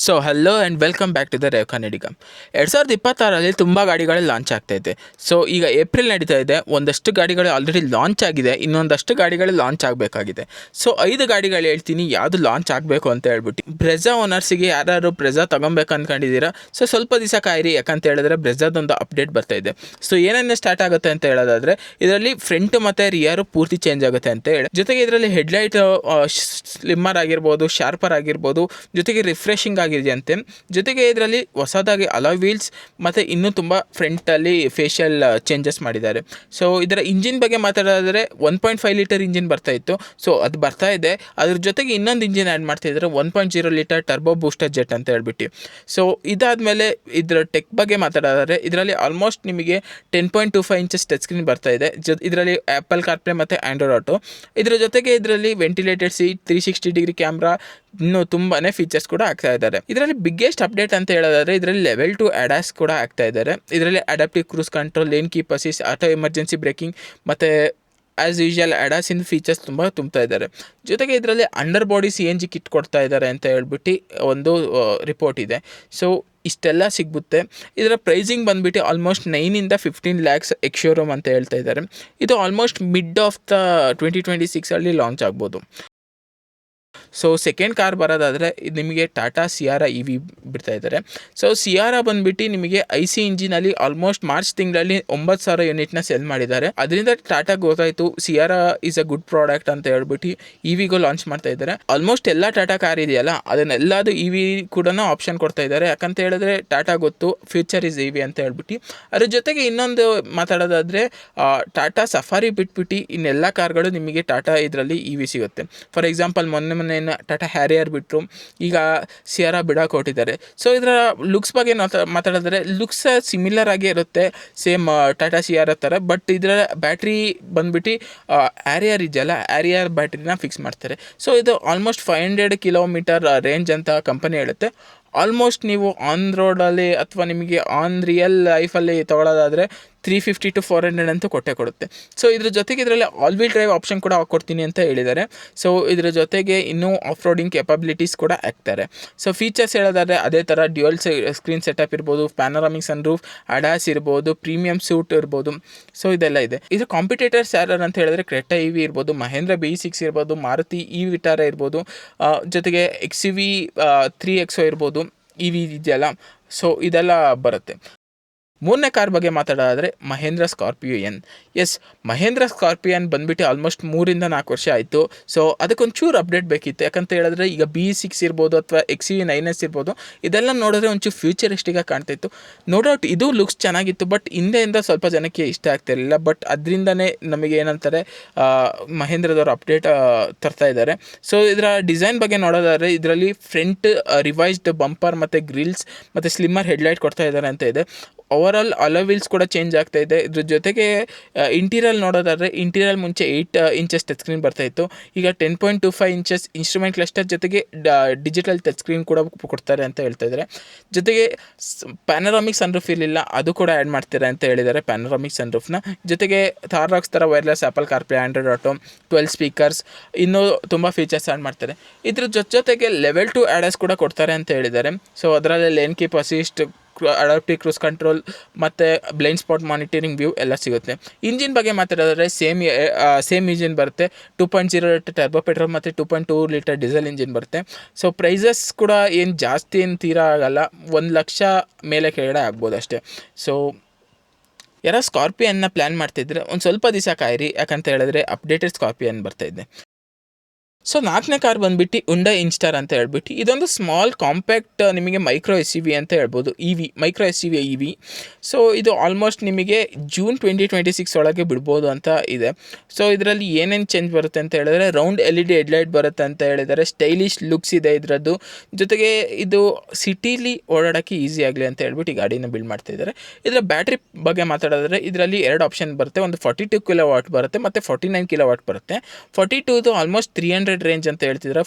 So hello and welcome back to the Rev Kannadigam. 2026ರಲ್ಲಿ ತುಂಬ ಗಾಡಿಗಳು ಲಾಂಚ್ ಆಗ್ತಾಯಿದೆ. ಸೊ ಈಗ ಏಪ್ರಿಲ್ ನಡೀತಾ ಇದೆ, ಒಂದಷ್ಟು ಗಾಡಿಗಳು ಆಲ್ರೆಡಿ ಲಾಂಚ್ ಆಗಿದೆ, ಇನ್ನೊಂದಷ್ಟು ಗಾಡಿಗಳು ಲಾಂಚ್ ಆಗಬೇಕಾಗಿದೆ. ಸೊ 5 ಗಾಡಿಗಳು ಹೇಳ್ತೀನಿ ಯಾವುದು ಲಾಂಚ್ ಆಗಬೇಕು ಅಂತ ಹೇಳ್ಬಿಟ್ಟು. ಬ್ರೆಝಾ ಓನರ್ಸಿಗೆ ಯಾರು ಬ್ರೆಝಾ ತೊಗೊಬೇಕು ಅಂದ್ಕೊಂಡಿದ್ದೀರಾ, ಸೊ ಸ್ವಲ್ಪ ದಿವಸ ಕಾಯಿರಿ, ಯಾಕಂತ ಹೇಳಿದ್ರೆ ಬ್ರೆಝಾದೊಂದು ಅಪ್ಡೇಟ್ ಬರ್ತಾ ಇದೆ. ಸೊ ಏನೇನು ಸ್ಟಾರ್ಟ್ ಆಗುತ್ತೆ ಅಂತ ಹೇಳೋದಾದರೆ, ಇದರಲ್ಲಿ ಫ್ರಂಟ್ ಮತ್ತು ರಿಯರು ಪೂರ್ತಿ ಚೇಂಜ್ ಆಗುತ್ತೆ ಅಂತ ಹೇಳಿ, ಜೊತೆಗೆ ಇದರಲ್ಲಿ ಹೆಡ್ಲೈಟ್ ಸ್ಲಿಮ್ಮರ್ ಆಗಿರ್ಬೋದು, ಶಾರ್ಪರ್ ಆಗಿರ್ಬೋದು, ಜೊತೆಗೆ ರಿಫ್ರೆಶಿಂಗ್ ಆಗಿದೆಯಂತೆ. ಜೊತೆಗೆ ಇದರಲ್ಲಿ ಹೊಸದಾಗಿ ಅಲಾಯ್ ವೀಲ್ಸ್ ಮತ್ತು ಇನ್ನೂ ತುಂಬ ಫ್ರಂಟಲ್ಲಿ ಫೇಶಿಯಲ್ ಚೇಂಜಸ್ ಮಾಡಿದ್ದಾರೆ. ಸೊ ಇದರ ಇಂಜಿನ್ ಬಗ್ಗೆ ಮಾತಾಡೋದಾದರೆ 1.5 ಲೀಟರ್ ಇಂಜಿನ್ ಬರ್ತಾ ಇತ್ತು, ಸೊ ಅದು ಬರ್ತಾ ಇದೆ. ಅದ್ರ ಜೊತೆಗೆ ಇನ್ನೊಂದು ಇಂಜಿನ್ ಆ್ಯಡ್ ಮಾಡ್ತಾಯಿದ್ದಾರೆ, 1.0 ಲೀಟರ್ ಟರ್ಬೋ ಬೂಸ್ಟರ್ ಜೆಟ್ ಅಂತ ಹೇಳ್ಬಿಟ್ಟು. ಸೊ ಇದಾದಮೇಲೆ ಇದರ ಟೆಕ್ ಬಗ್ಗೆ ಮಾತಾಡೋದಾದರೆ, ಇದರಲ್ಲಿ ಆಲ್ಮೋಸ್ಟ್ ನಿಮಗೆ 10.25 ಇಂಚಸ್ ಟಚ್ ಸ್ಕ್ರೀನ್ ಬರ್ತಾ ಇದೆ. ಇದರಲ್ಲಿ ಆ್ಯಪಲ್ ಕಾರ್ಪ್ಲೇ ಮತ್ತು ಆಂಡ್ರಾಯ್ಡ್ ಆಟೋ. ಇದರ ಜೊತೆಗೆ ಇದರಲ್ಲಿ ವೆಂಟಿಲೇಟೆಡ್ ಸೀಟ್, 360 ಡಿಗ್ರಿ ಕ್ಯಾಮ್ರಾ, ಇನ್ನೂ ತುಂಬಾ ಫೀಚರ್ಸ್ ಕೂಡ ಆಗ್ತಾ ಇದ್ದಾರೆ. ಇದರಲ್ಲಿ ಬಿಗ್ಗೆಸ್ಟ್ ಅಪ್ಡೇಟ್ ಅಂತ ಹೇಳೋದಾದರೆ, ಇದರಲ್ಲಿ ಲೆವೆಲ್ 2 ADAS ಕೂಡ ಆಗ್ತಾ ಇದ್ದಾರೆ. ಇದರಲ್ಲಿ adaptive cruise control, lane keep assist, auto emergency breaking ಮತ್ತು ಆ್ಯಸ್ ಯೂಶುವಲ್ ADAS ಫೀಚರ್ಸ್ ತುಂಬ್ತಾ ಇದ್ದಾರೆ. ಜೊತೆಗೆ ಇದರಲ್ಲಿ ಅಂಡರ್ ಬಾಡಿ CNG ಕಿಟ್ ಕೊಡ್ತಾ ಇದ್ದಾರೆ ಅಂತ ಹೇಳ್ಬಿಟ್ಟು ಒಂದು ರಿಪೋರ್ಟ್ ಇದೆ. ಸೊ ಇಷ್ಟೆಲ್ಲ ಸಿಗುತ್ತೆ. ಇದರ ಪ್ರೈಸಿಂಗ್ ಬಂದುಬಿಟ್ಟು almost 9 to 15 lakhs X showroom ಅಂತ ಹೇಳ್ತಾ ಇದ್ದಾರೆ. ಇದು almost mid of the 2026 launch ಆಗ್ಬೋದು. ಸೊ ಸೆಕೆಂಡ್ ಕಾರ್ ಬರೋದಾದರೆ, ಇದು ನಿಮಗೆ ಟಾಟಾ ಸಿಯಾರಾ EV ಬಿಡ್ತಾ ಇದ್ದಾರೆ. ಸೊ ಸಿಯಾರಾ ಬಂದುಬಿಟ್ಟು ನಿಮಗೆ IC ಇಂಜಿನಲ್ಲಿ ಆಲ್ಮೋಸ್ಟ್ ಮಾರ್ಚ್ ತಿಂಗಳಲ್ಲಿ 9,000 ಯೂನಿಟ್ನ ಸೆಲ್ ಮಾಡಿದ್ದಾರೆ. ಅದರಿಂದ ಟಾಟಾ ಗೊತ್ತಾಯಿತು Sierra is a good product ಅಂತ ಹೇಳ್ಬಿಟ್ಟು EVಗೂ ಲಾಂಚ್ ಮಾಡ್ತಾ ಇದ್ದಾರೆ. ಆಲ್ಮೋಸ್ಟ್ ಎಲ್ಲ ಟಾಟಾ ಕಾರ್ ಇದೆಯಲ್ಲ, ಅದನ್ನೆಲ್ಲದು EV ಕೂಡ ಆಪ್ಷನ್ ಕೊಡ್ತಾ ಇದ್ದಾರೆ. ಯಾಕಂತ ಹೇಳಿದ್ರೆ ಟಾಟಾ ಗೊತ್ತು ಫ್ಯೂಚರ್ ಇಸ್ EV ಅಂತ ಹೇಳ್ಬಿಟ್ಟು. ಅದ್ರ ಜೊತೆಗೆ ಇನ್ನೊಂದು ಮಾತಾಡೋದಾದರೆ, ಟಾಟಾ ಸಫಾರಿ ಬಿಟ್ಬಿಟ್ಟು ಇನ್ನೆಲ್ಲ ಕಾರ್ಗಳು ನಿಮಗೆ ಟಾಟಾ ಇದರಲ್ಲಿ EV ಸಿಗುತ್ತೆ. ಫಾರ್ ಎಕ್ಸಾಂಪಲ್ ಮೊನ್ನೆ ಟಾಟಾ ಹ್ಯಾರಿಯರ್ ಬಿಟ್ಟರು, ಈಗ ಸಿಯಾರಾ ಬಿಡೋಕೆ ಹೊಟ್ಟಿದ್ದಾರೆ. ಸೊ ಇದರ ಲುಕ್ಸ್ ಬಗ್ಗೆ ಮಾತಾಡಿದ್ರೆ, ಲುಕ್ಸ್ ಸಿಮಿಲರ್ ಆಗೇ ಇರುತ್ತೆ, ಸೇಮ್ ಟಾಟಾ ಸಿಯಾರಾ ಥರ. ಬಟ್ ಇದರ ಬ್ಯಾಟ್ರಿ ಬಂದುಬಿಟ್ಟು ಹ್ಯಾರಿಯರ್ ಇದೆಯಲ್ಲ, ಹ್ಯಾರಿಯರ್ ಬ್ಯಾಟ್ರಿನ ಫಿಕ್ಸ್ ಮಾಡ್ತಾರೆ. ಸೊ ಇದು ಆಲ್ಮೋಸ್ಟ್ 500 ಕಿಲೋಮೀಟರ್ ರೇಂಜ್ ಅಂತ ಕಂಪನಿ ಹೇಳುತ್ತೆ. ಆಲ್ಮೋಸ್ಟ್ ನೀವು ಆನ್ ರೋಡಲ್ಲಿ ಅಥವಾ ನಿಮಗೆ ಆನ್ ರಿಯಲ್ ಲೈಫಲ್ಲಿ ತೊಗೊಳ್ಳೋದಾದರೆ 350 to 400 ಅಂತೂ ಕೊಡುತ್ತೆ. ಸೊ ಇದ್ರ ಜೊತೆಗೆ ಇದರಲ್ಲಿ ಆಲ್ ವೀಲ್ ಡ್ರೈವ್ ಆಪ್ಷನ್ ಕೂಡ ಹಾಕ್ಕೊಡ್ತೀನಿ ಅಂತ ಹೇಳಿದ್ದಾರೆ. ಸೊ ಇದ್ರ ಜೊತೆಗೆ ಇನ್ನೂ ಆಫ್ ರೋಡಿಂಗ್ ಕೆಪಬಿಲಿಟೀಸ್ ಕೂಡ ಆಗ್ತಾರೆ. ಸೊ ಫೀಚರ್ಸ್ ಹೇಳೋದಾದರೆ ಅದೇ ಥರ ಡ್ಯುಯಲ್ ಸ್ಕ್ರೀನ್ ಸೆಟಪ್ ಇರ್ಬೋದು, ಪ್ಯಾನರಾಮಿಕ್ ಸನ್ರೂಫ್, ADAS ಇರ್ಬೋದು, ಪ್ರೀಮಿಯಂ ಸೂಟ್ ಇರ್ಬೋದು. ಸೊ ಇದೆಲ್ಲ ಇದೆ. ಇದು ಕಾಂಪಿಟೇಟರ್ಸ್ ಯಾರು ಅಂತ ಹೇಳಿದ್ರೆ, ಕ್ರೆಟಾ EV ಇರ್ಬೋದು, ಮಹೇಂದ್ರ BE6 ಇರ್ಬೋದು, ಮಾರುತಿ ವಿಟಾರಾ ಇರ್ಬೋದು, ಜೊತೆಗೆ XUV 3XO ಇರ್ಬೋದು, EV ಇದೆಯಲ್ಲ. ಸೊ ಇದೆಲ್ಲ ಬರುತ್ತೆ. ಮೂರನೇ ಕಾರ್ ಬಗ್ಗೆ ಮಾತಾಡೋದಾದರೆ Mahindra Scorpio N. Yes, Mahindra Scorpion ಬಂದುಬಿಟ್ಟು ಆಲ್ಮೋಸ್ಟ್ 3 to 4 ವರ್ಷ ಆಯಿತು. ಸೊ ಅದಕ್ಕೊಂಚೂರು ಅಪ್ಡೇಟ್ ಬೇಕಿತ್ತು. ಯಾಕಂತ ಹೇಳಿದ್ರೆ, ಈಗ BE6 ಇರ್ಬೋದು ಅಥವಾ XUV 9S ಇರ್ಬೋದು, ಇದೆಲ್ಲ ನೋಡಿದ್ರೆ ಒಂಚೂರು ಫ್ಯೂಚರಿಸ್ಟಿಗಾಗಿ ಕಾಣ್ತಾಯಿತ್ತು. ನೋ ಡೌಟ್ ಇದು ಲುಕ್ಸ್ ಚೆನ್ನಾಗಿತ್ತು, ಬಟ್ ಹಿಂದೆಯಿಂದ ಸ್ವಲ್ಪ ಜನಕ್ಕೆ ಇಷ್ಟ ಆಗ್ತಿರಲಿಲ್ಲ. ಬಟ್ ಅದರಿಂದನೇ ನಮಗೆ ಏನಂತಾರೆ, ಮಹೇಂದ್ರದವರು ಅಪ್ಡೇಟ್ ತರ್ತಾ ಇದ್ದಾರೆ. ಸೊ ಇದರ ಡಿಸೈನ್ ಬಗ್ಗೆ ನೋಡೋದಾದರೆ, ಇದರಲ್ಲಿ ಫ್ರಂಟ್ ರಿವೈಸ್ಡ್ ಬಂಪರ್ ಮತ್ತು ಗ್ರಿಲ್ಸ್ ಮತ್ತು ಸ್ಲಿಮ್ಮರ್ ಹೆಡ್ಲೈಟ್ ಕೊಡ್ತಾ ಇದ್ದಾರೆ ಅಂತ ಇದೆ. ಓವರಾಲ್ ಅಲಾಯ್ ವೀಲ್ಸ್ ಕೂಡ ಚೇಂಜ್ ಆಗ್ತಾ ಇದೆ. ಇದ್ರ ಜೊತೆಗೆ ಇಂಟೀರಿಯಲ್ ನೋಡೋದಾದರೆ, ಇಂಟೀರಿಯಲ್ ಮುಂಚೆ 8 ಇಂಚಸ್ ಟಚ್ ಸ್ಕ್ರೀನ್ ಬರ್ತಾಯಿತ್ತು, ಈಗ 10.25 ಇಂಚಸ್ ಇನ್ಸ್ಟ್ರೂಮೆಂಟ್ ಕ್ಲಸ್ಟರ್ ಜೊತೆಗೆ ಡಿಜಿಟಲ್ ಟಚ್ ಸ್ಕ್ರೀನ್ ಕೂಡ ಕೊಡ್ತಾರೆ ಅಂತ ಹೇಳ್ತಾ ಇದ್ದಾರೆ. ಜೊತೆಗೆ ಪ್ಯಾನರಾಮಿಕ್ ಸನ್ರೂಫ್ ಇರಲಿಲ್ಲ, ಅದು ಕೂಡ ಆ್ಯಡ್ ಮಾಡ್ತಾರೆ ಅಂತ ಹೇಳಿದ್ದಾರೆ, ಪ್ಯಾನರಾಮಿಕ್ ಸನ್ರೂಫ್ನ. ಜೊತೆಗೆ ಥಾರ್ರಾಕ್ಸ್ ಥರ wireless Apple CarPlay, Android Auto, 12 speakers, ಇನ್ನೂ ತುಂಬ ಫೀಚರ್ಸ್ ಆ್ಯಡ್ ಮಾಡ್ತಾರೆ. ಇದ್ರ ಜೊತೆಗೆ ಲೆವೆಲ್ 2 ADAS ಕೂಡ ಕೊಡ್ತಾರೆ ಅಂತ ಹೇಳಿದ್ದಾರೆ. ಸೊ ಅದರಲ್ಲಿ lane keep assist, adaptive cruise control ಮತ್ತು ಬ್ಲೈಂಡ್ ಸ್ಪಾಟ್ ಮಾನಿಟರಿಂಗ್ ವ್ಯೂ ಎಲ್ಲ ಸಿಗುತ್ತೆ. ಇಂಜಿನ್ ಬಗ್ಗೆ ಮಾತಾಡೋದಾದರೆ ಸೇಮ್ ಇಂಜಿನ್ ಬರುತ್ತೆ. 2.0 ಲೀಟರ್ ಟರ್ಬೋ ಪೆಟ್ರೋಲ್ ಮತ್ತು 2.2 ಲೀಟರ್ ಡೀಸೆಲ್ ಇಂಜಿನ್ ಬರುತ್ತೆ. ಸೊ ಪ್ರೈಸಸ್ ಕೂಡ ಏನು ಜಾಸ್ತಿ ಏನು ತೀರಾ ಆಗಲ್ಲ, 1 ಲಕ್ಷ ಮೇಲೆ ಕೆಳಗಡೆ ಆಗ್ಬೋದು ಅಷ್ಟೇ. ಸೊ ಯಾರೋ ಸ್ಕಾರ್ಪಿಯನ್ನ ಪ್ಲ್ಯಾನ್ ಮಾಡ್ತಿದ್ರೆ ಒಂದು ಸ್ವಲ್ಪ ದಿವಸ ಕಾಯಿರಿ, ಯಾಕಂತ ಹೇಳಿದ್ರೆ ಅಪ್ಡೇಟೆಡ್ ಸ್ಕಾರ್ಪಿಯನ್ ಬರ್ತಾಯಿದೆ. ಸೊ 4ನೇ ಕಾರ್ ಬಂದುಬಿಟ್ಟು ಹುಂಡೈ ಇನ್ಸ್ಟಾರ್ ಅಂತ ಹೇಳ್ಬಿಟ್ಟು, ಇದೊಂದು ಸ್ಮಾಲ್ ಕಾಂಪ್ಯಾಕ್ಟ್ ನಿಮಗೆ ಮೈಕ್ರೋ SUV ಅಂತ ಹೇಳ್ಬೋದು, ಮೈಕ್ರೋ SUV EV. ಸೊ ಇದು ಆಲ್ಮೋಸ್ಟ್ ನಿಮಗೆ ಜೂನ್ 2026 ಒಳಗೆ ಬಿಡ್ಬೋದು ಅಂತ ಇದೆ. ಸೊ ಇದರಲ್ಲಿ ಏನೇನು ಚೇಂಜ್ ಬರುತ್ತೆ ಅಂತ ಹೇಳಿದ್ರೆ, ರೌಂಡ್ LED ಹೆಡ್ಲೈಟ್ ಬರುತ್ತೆ ಅಂತ ಹೇಳಿದ್ದಾರೆ, ಸ್ಟೈಲಿಶ್ ಲುಕ್ಸ್ ಇದೆ ಇದರದ್ದು. ಜೊತೆಗೆ ಇದು ಸಿಟಿಲಿ ಓಡಾಡೋಕ್ಕೆ ಈಸಿ ಆಗಲಿ ಅಂತ ಹೇಳ್ಬಿಟ್ಟು ಈ ಗಾಡಿನ ಬಿಲ್ಡ್ ಮಾಡ್ತಾಯಿದ್ದಾರೆ. ಇದರ ಬ್ಯಾಟ್ರಿ ಬಗ್ಗೆ ಮಾತಾಡೋದ್ರೆ, ಇದರಲ್ಲಿ 2 ಆಪ್ಷನ್ ಬರುತ್ತೆ. ಒಂದು 42 kW ಬರುತ್ತೆ ಮತ್ತು 49 kW ಬರುತ್ತೆ. 42 ಆಲ್ಮೋಸ್ಟ್ 300 300 ರೇಂಜ್ ಅಂತ ಹೇಳ್ತಿದ್ರೆ,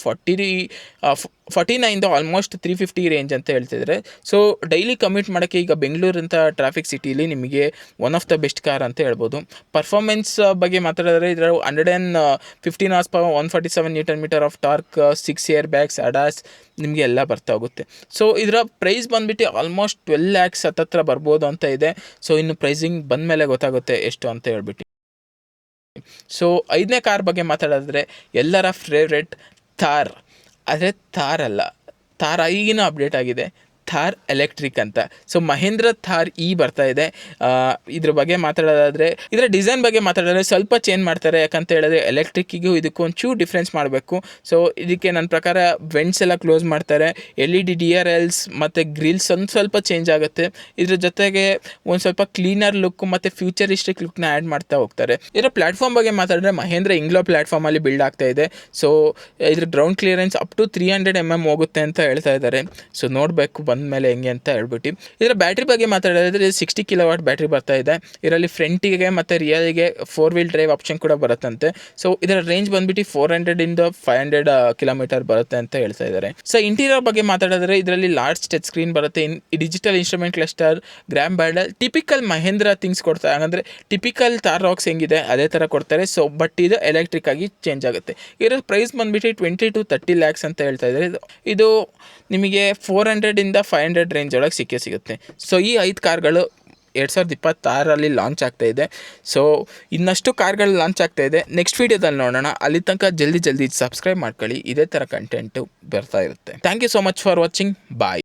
49 ಆಲ್ಮೋಸ್ಟ್ 350 ರೇಂಜ್ ಅಂತ ಹೇಳ್ತಿದ್ದಾರೆ. ಸೊ ಡೈಲಿ ಕಮ್ಯೂಟ್ ಮಾಡೋಕ್ಕೆ ಈಗ ಬೆಂಗಳೂರಂಥ ಟ್ರಾಫಿಕ್ ಸಿಟಿಲಿ ನಿಮಗೆ one of the best car ಅಂತ ಹೇಳ್ಬೋದು. ಪರ್ಫಾರ್ಮೆನ್ಸ್ ಬಗ್ಗೆ ಮಾತಾಡಿದ್ರೆ ಇದರ 115 horse power, 147 Newton metre of torque, 6 air bags, ADAS ನಿಮಗೆ ಎಲ್ಲ ಬರ್ತಾ ಹೋಗುತ್ತೆ. ಸೊ ಇದರ ಪ್ರೈಸ್ ಬಂದುಬಿಟ್ಟು ಆಲ್ಮೋಸ್ಟ್ 12 lakhs ಹತ್ತತ್ರ ಬರ್ಬೋದು ಅಂತ ಇದೆ. ಸೊ ಇನ್ನು ಪ್ರೈಸಿಂಗ್ ಬಂದ ಮೇಲೆ ಗೊತ್ತಾಗುತ್ತೆ ಎಷ್ಟು ಅಂತ ಹೇಳ್ಬಿಟ್ಟು. ಸೊ 5ನೇ ಕಾರ್ ಬಗ್ಗೆ ಮಾತಾಡಿದ್ರೆ ಎಲ್ಲರ ಫೇವ್ರೆಟ್ ಥಾರ್. ಆದರೆ ಥಾರ್ ಅಲ್ಲ, ಥಾರ್ ಈಗಿನ ಅಪ್ಡೇಟ್ ಆಗಿದೆ, ಥಾರ್ ಎಲೆಕ್ಟ್ರಿಕ್ ಅಂತ. ಸೊ ಮಹೇಂದ್ರ ಥಾರ್ ಬರ್ತಾ ಇದೆ. ಇದ್ರ ಬಗ್ಗೆ ಮಾತಾಡೋದಾದರೆ, ಇದರ ಡಿಸೈನ್ ಬಗ್ಗೆ ಮಾತಾಡಿದ್ರೆ ಸ್ವಲ್ಪ ಚೇಂಜ್ ಮಾಡ್ತಾರೆ. ಯಾಕಂತ ಹೇಳಿದ್ರೆ ಎಲೆಕ್ಟ್ರಿಕ್ಕಿಗೂ ಇದಕ್ಕೂ ಒಂಚೂರು ಡಿಫ್ರೆನ್ಸ್ ಮಾಡಬೇಕು. ಸೊ ಇದಕ್ಕೆ ನನ್ನ ಪ್ರಕಾರ ವೆಂಟ್ಸ್ ಎಲ್ಲ ಕ್ಲೋಸ್ ಮಾಡ್ತಾರೆ, LED DRLs ಮತ್ತು ಗ್ರಿಲ್ಸ್ ಒಂದು ಸ್ವಲ್ಪ ಚೇಂಜ್ ಆಗುತ್ತೆ. ಇದ್ರ ಜೊತೆಗೆ ಒಂದು ಸ್ವಲ್ಪ ಕ್ಲೀನರ್ ಲುಕ್ ಮತ್ತು ಫ್ಯೂಚರಿಸ್ಟಿಕ್ ಲುಕ್ನ ಆ್ಯಡ್ ಮಾಡ್ತಾ ಹೋಗ್ತಾರೆ. ಇದರ ಪ್ಲ್ಯಾಟ್ಫಾರ್ಮ್ ಬಗ್ಗೆ ಮಾತಾಡಿದ್ರೆ ಮಹೇಂದ್ರ ಇಂಗ್ಲೋ ಪ್ಲ್ಯಾಟ್ಫಾರ್ಮಲ್ಲಿ ಬಿಲ್ಡ್ ಆಗ್ತಾ ಇದೆ. ಸೊ ಇದ್ರ ground clearance up to 300 mm ಹೋಗುತ್ತೆ ಅಂತ ಹೇಳ್ತಾ ಇದ್ದಾರೆ. ಸೊ ನೋಡಬೇಕು ಮೇಲೆ ಹೆಂಗೆ ಅಂತ ಹೇಳ್ಬಿಟ್ಟು. ಇದರ ಬ್ಯಾಟ್ರಿ ಬಗ್ಗೆ ಮಾತಾಡಿದ್ರೆ 60 kW ಬ್ಯಾಟ್ರಿ ಬರ್ತಾ ಇದೆ. ಇದರಲ್ಲಿ ಫ್ರಂಟಿಗೆ ಮತ್ತು ರಿಯಲ್ಗೆ 4-wheel ಡ್ರೈವ್ ಆಪ್ಷನ್ ಕೂಡ ಬರುತ್ತಂತೆ. ಸೊ ಇದರ ರೇಂಜ್ ಬಂದ್ಬಿಟ್ಟು 400 to 500 ಕಿಲೋಮೀಟರ್ ಬರುತ್ತೆ ಅಂತ ಹೇಳ್ತಾ ಇದ್ದಾರೆ. ಸೊ ಇಂಟೀರಿಯರ್ ಬಗ್ಗೆ ಮಾತಾಡಿದ್ರೆ ಇದರಲ್ಲಿ ಲಾರ್ಜ್ ಟಚ್ ಸ್ಕ್ರೀನ್ ಬರುತ್ತೆ, ಡಿಜಿಟಲ್ ಇನ್ಸ್ಟ್ರೂಮೆಂಟ್ ಕ್ಲಸ್ಟರ್, ಗ್ರಾಮ್ ಬ್ಯಾಡಲ್, ಟಿಪಿಕಲ್ ಮಹೇಂದ್ರ ಥಿಂಗ್ಸ್ ಕೊಡ್ತಾರೆ. ಹಾಗಂದರೆ ಟಿಪಿಕಲ್ ಥಾರ್ ರಾಕ್ಸ್ ಹೆಂಗಿದೆ ಅದೇ ಥರ ಕೊಡ್ತಾರೆ. ಸೊ ಬಟ್ ಇದು ಎಲೆಕ್ಟ್ರಿಕ್ ಆಗಿ ಚೇಂಜ್ ಆಗುತ್ತೆ. ಇದರ ಪ್ರೈಸ್ ಬಂದ್ಬಿಟ್ಟು 20 to 30 lakhs ಅಂತ ಹೇಳ್ತಾ ಇದ್ದಾರೆ. ಇದು ನಿಮಗೆ 400 to 500 ರೇಂಜ್ ಒಳಗೆ ಸಿಗುತ್ತೆ. ಸೊ ಈ 5 ಕಾರ್ಗಳು 2026 ಲಾಂಚ್ ಆಗ್ತಾ ಇದೆ. ಸೊ ಇನ್ನಷ್ಟು ಕಾರ್ಗಳು ಲಾಂಚ್ ಆಗ್ತಾ ಇದೆ. ನೆಕ್ಸ್ಟ್ ವೀಡಿಯೋದಲ್ಲಿ ನೋಡೋಣ. ಅಲ್ಲಿ ತನಕ ಜಲ್ದಿ ಸಬ್ಸ್ಕ್ರೈಬ್ ಮಾಡ್ಕೊಳ್ಳಿ, ಇದೇ ಥರ ಕಂಟೆಂಟು ಬರ್ತಾ ಇರುತ್ತೆ. Thank you so much for watching. Bye.